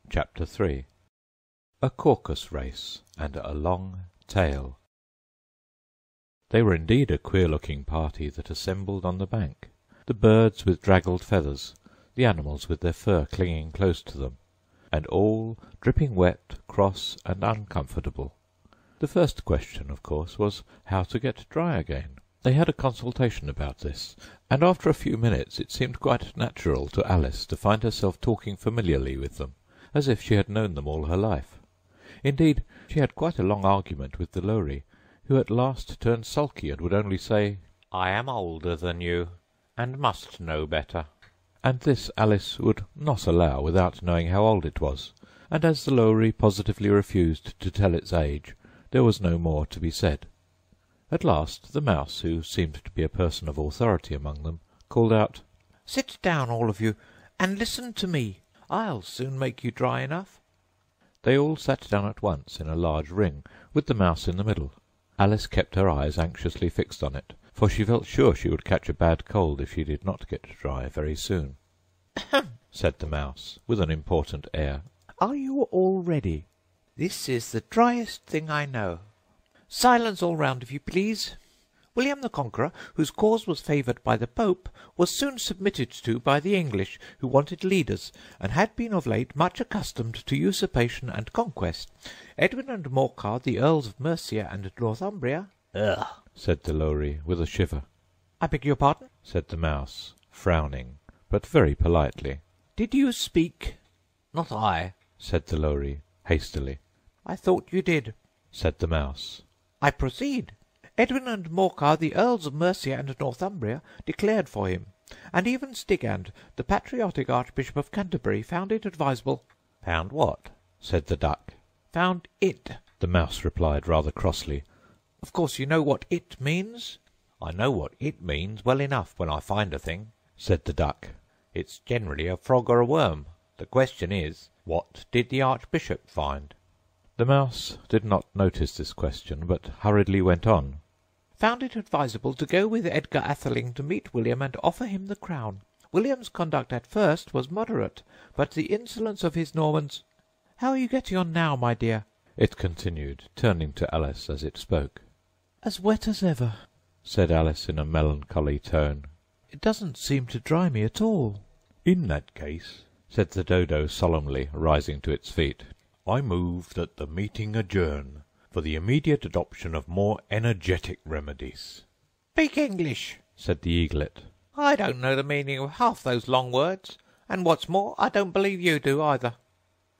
Chapter 3 A Caucus Race and a Long Tail. They were indeed a queer-looking party that assembled on the bank, the birds with draggled feathers, the animals with their fur clinging close to them, and all dripping wet, cross, and uncomfortable. The first question, of course, was how to get dry again. They had a consultation about this, and after a few minutes it seemed quite natural to Alice to find herself talking familiarly with them, as if she had known them all her life. Indeed, she had quite a long argument with the Lory, who at last turned sulky and would only say, "I am older than you, and must know better." And this Alice would not allow without knowing how old it was, and as the Lory positively refused to tell its age, there was no more to be said. At last the Mouse, who seemed to be a person of authority among them, called out, "Sit down, all of you, and listen to me. I'll soon make you dry enough." They all sat down at once in a large ring, with the Mouse in the middle. Alice kept her eyes anxiously fixed on it, for she felt sure she would catch a bad cold if she did not get dry very soon. "Ahem!" said the Mouse, with an important air. "Are you all ready? This is the driest thing I know. Silence all round, if you please. William the Conqueror, whose cause was favoured by the Pope, was soon submitted to by the English, who wanted leaders, and had been of late much accustomed to usurpation and conquest. Edwin and Morcar, the Earls of Mercia and Northumbria—" "Ugh!" said the Lory, with a shiver. "I beg your pardon?" said the Mouse, frowning, but very politely. "Did you speak?" "Not I," said the Lory, hastily. "I thought you did," said the Mouse. "I proceed. Edwin and Morcar, the Earls of Mercia and Northumbria, declared for him, and even Stigand, the patriotic Archbishop of Canterbury, found it advisable—" "Found what?" said the Duck. "Found it," the Mouse replied rather crossly. "Of course you know what it means?" "I know what it means well enough when I find a thing," said the Duck. "It's generally a frog or a worm. The question is, what did the Archbishop find?" The Mouse did not notice this question, but hurriedly went on. "Found it advisable to go with Edgar Atheling to meet William and offer him the crown. William's conduct at first was moderate, but the insolence of his Normans— How are you getting on now, my dear?" it continued, turning to Alice as it spoke. "As wet as ever," said Alice in a melancholy tone. "It doesn't seem to dry me at all." "In that case," said the Dodo solemnly, rising to its feet, "I move that the meeting adjourn, for the immediate adoption of more energetic remedies." "Speak English," said the Eaglet. "I don't know the meaning of half those long words, and what's more, I don't believe you do either."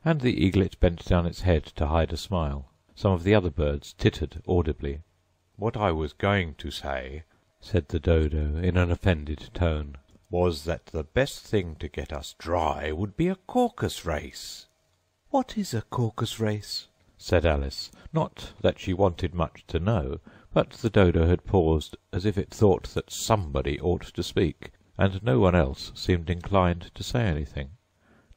And the Eaglet bent down its head to hide a smile. Some of the other birds tittered audibly. "What I was going to say," said the Dodo in an offended tone, "was that the best thing to get us dry would be a caucus race." "What is a caucus race?" said Alice, not that she wanted much to know, but the Dodo had paused as if it thought that somebody ought to speak, and no one else seemed inclined to say anything.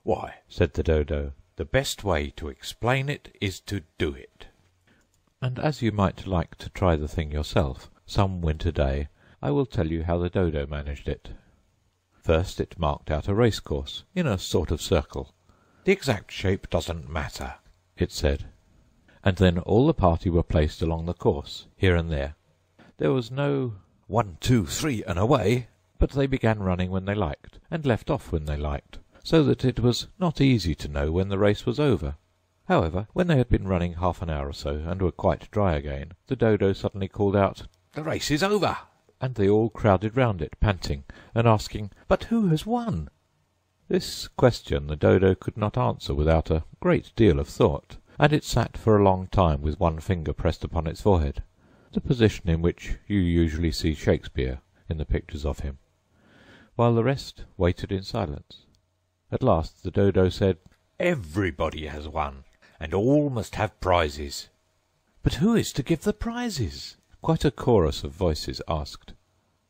"Why," said the Dodo, "the best way to explain it is to do it." And as you might like to try the thing yourself, some winter day, I will tell you how the Dodo managed it. First it marked out a race-course, in a sort of circle. "The exact shape doesn't matter," it said. And then all the party were placed along the course, here and there. There was no 1, 2, 3, and away, but they began running when they liked, and left off when they liked, so that it was not easy to know when the race was over. However, when they had been running half an hour or so, and were quite dry again, the Dodo suddenly called out, "The race is over!" And they all crowded round it, panting, and asking, "But who has won?" This question the Dodo could not answer without a great deal of thought, and it sat for a long time with one finger pressed upon its forehead, the position in which you usually see Shakespeare in the pictures of him, while the rest waited in silence. At last the Dodo said, "Everybody has won, and all must have prizes." "But who is to give the prizes?" quite a chorus of voices asked.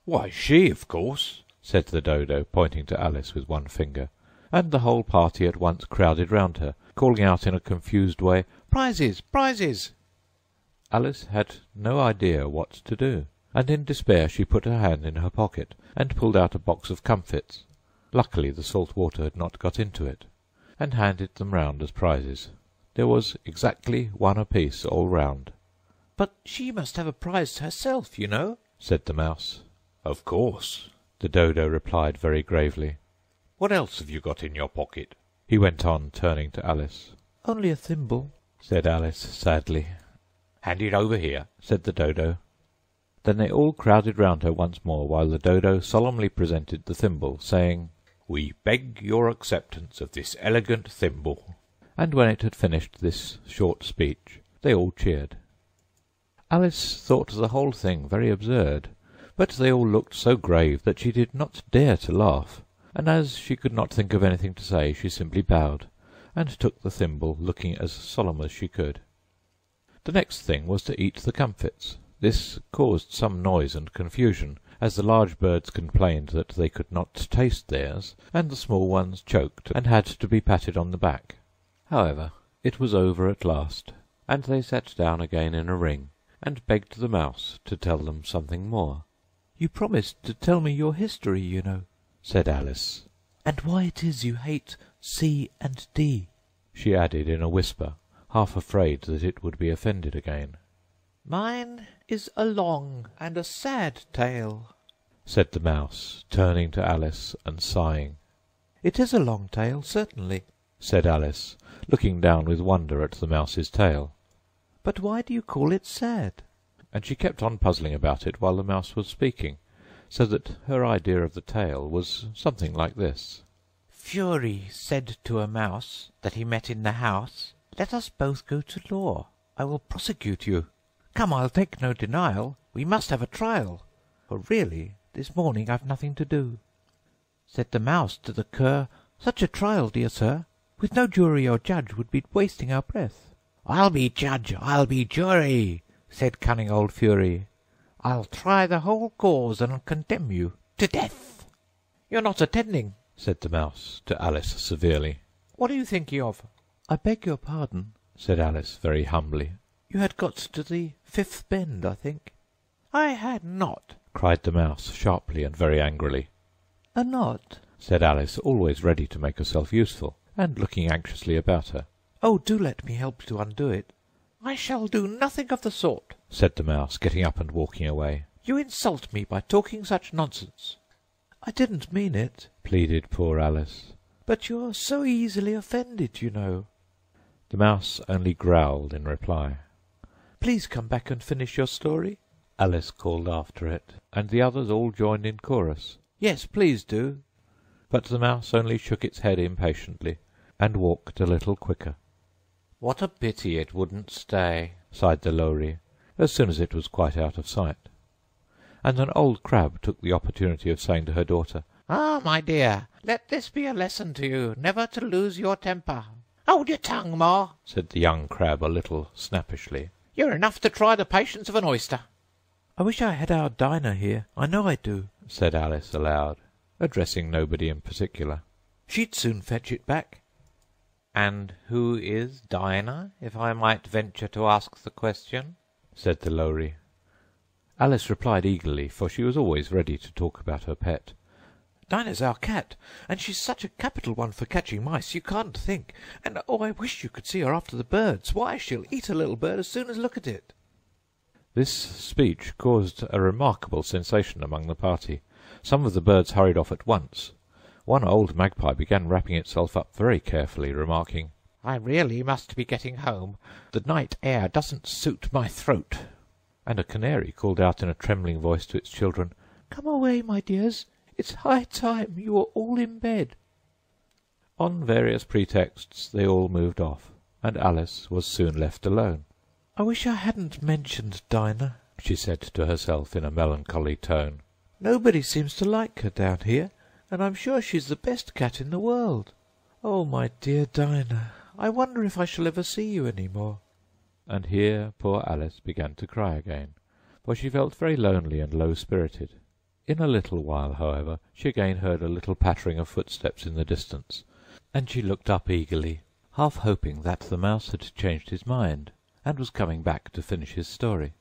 "Why, she, of course," said the Dodo, pointing to Alice with one finger, and the whole party at once crowded round her, calling out in a confused way, "Prizes! Prizes!" Alice had no idea what to do, and in despair she put her hand in her pocket and pulled out a box of comfits. Luckily the salt water had not got into it. and handed them round as prizes. There was exactly one apiece all round. "But she must have a prize herself, you know," said the Mouse. "Of course," The Dodo replied very gravely. "What else have you got in your pocket?" He went on, turning to Alice. "Only a thimble," said Alice sadly. "Hand it over here," said the Dodo. Then they all crowded round her once more, while the Dodo solemnly presented the thimble, saying, "We beg your acceptance of this elegant thimble." and when it had finished this short speech, they all cheered. Alice thought the whole thing very absurd, but they all looked so grave that she did not dare to laugh, and as she could not think of anything to say, she simply bowed, and took the thimble, looking as solemn as she could. The next thing was to eat the comfits. This caused some noise and confusion, as the large birds complained that they could not taste theirs, and the small ones choked and had to be patted on the back. However, it was over at last, and they sat down again in a ring, and begged the Mouse to tell them something more. "You promised to tell me your history, you know," said Alice. "and why it is you hate C and D," she added in a whisper, half afraid that it would be offended again. "Mine is a long and a sad tale," said the Mouse, turning to Alice and sighing. "It is a long tale, certainly," said Alice, looking down with wonder at the Mouse's tail. "but why do you call it sad?" And she kept on puzzling about it while the Mouse was speaking, so that her idea of the tale was something like this. "Fury said to a mouse that he met in the house, 'Let us both go to law. I will prosecute you. Come, I'll take no denial. We must have a trial, for really this morning I've nothing to do.' Said the mouse to the cur, 'Such a trial, dear sir, with no jury or judge would be wasting our breath.' 'I'll be judge, I'll be jury,' said cunning old Fury. 'I'll try the whole cause and condemn you to death.' 'You're not attending,' said the Mouse to Alice severely. 'What are you thinking of?' 'I beg your pardon,' said Alice very humbly. 'You had got to the fifth bend, I think.' 'I had not,' cried the Mouse sharply and very angrily. 'A knot,' said Alice, always ready to make herself useful, and looking anxiously about her. 'Oh, do let me help to undo it.' 'I shall do nothing of the sort,' said the Mouse, getting up and walking away. 'You insult me by talking such nonsense.' 'I didn't mean it,' pleaded poor Alice. 'But you're so easily offended, you know.' The Mouse only growled in reply. 'Please come back and finish your story,' Alice called after it, and the others all joined in chorus. 'Yes, please do.' But the Mouse only shook its head impatiently, and walked a little quicker. "What a pity it wouldn't stay," sighed the Lory, as soon as it was quite out of sight. And an old crab took the opportunity of saying to her daughter, "Ah, my dear, let this be a lesson to you, never to lose your temper." "Hold your tongue, Ma," said the young crab a little snappishly. "You're enough to try the patience of an oyster." "I wish I had our Dinah here, I know I do," said Alice aloud, addressing nobody in particular. "She'd soon fetch it back." "And who is Dinah, if I might venture to ask the question?" said the Lory. Alice replied eagerly, for she was always ready to talk about her pet. "Dinah's our cat, and she's such a capital one for catching mice, you can't think. And oh, I wish you could see her after the birds. Why, she'll eat a little bird as soon as look at it." This speech caused a remarkable sensation among the party. Some of the birds hurried off at once. One old magpie began wrapping itself up very carefully, remarking, "I really must be getting home. The night air doesn't suit my throat." And a canary called out in a trembling voice to its children, "Come away, my dears. It's high time you were all in bed." On various pretexts they all moved off, and Alice was soon left alone. "I wish I hadn't mentioned Dinah," she said to herself in a melancholy tone. "Nobody seems to like her down here, and I'm sure she's the best cat in the world. Oh, my dear Dinah, I wonder if I shall ever see you any more." And here poor Alice began to cry again, for she felt very lonely and low-spirited. In a little while, however, she again heard a little pattering of footsteps in the distance, and she looked up eagerly, half hoping that the Mouse had changed his mind, and was coming back to finish his story.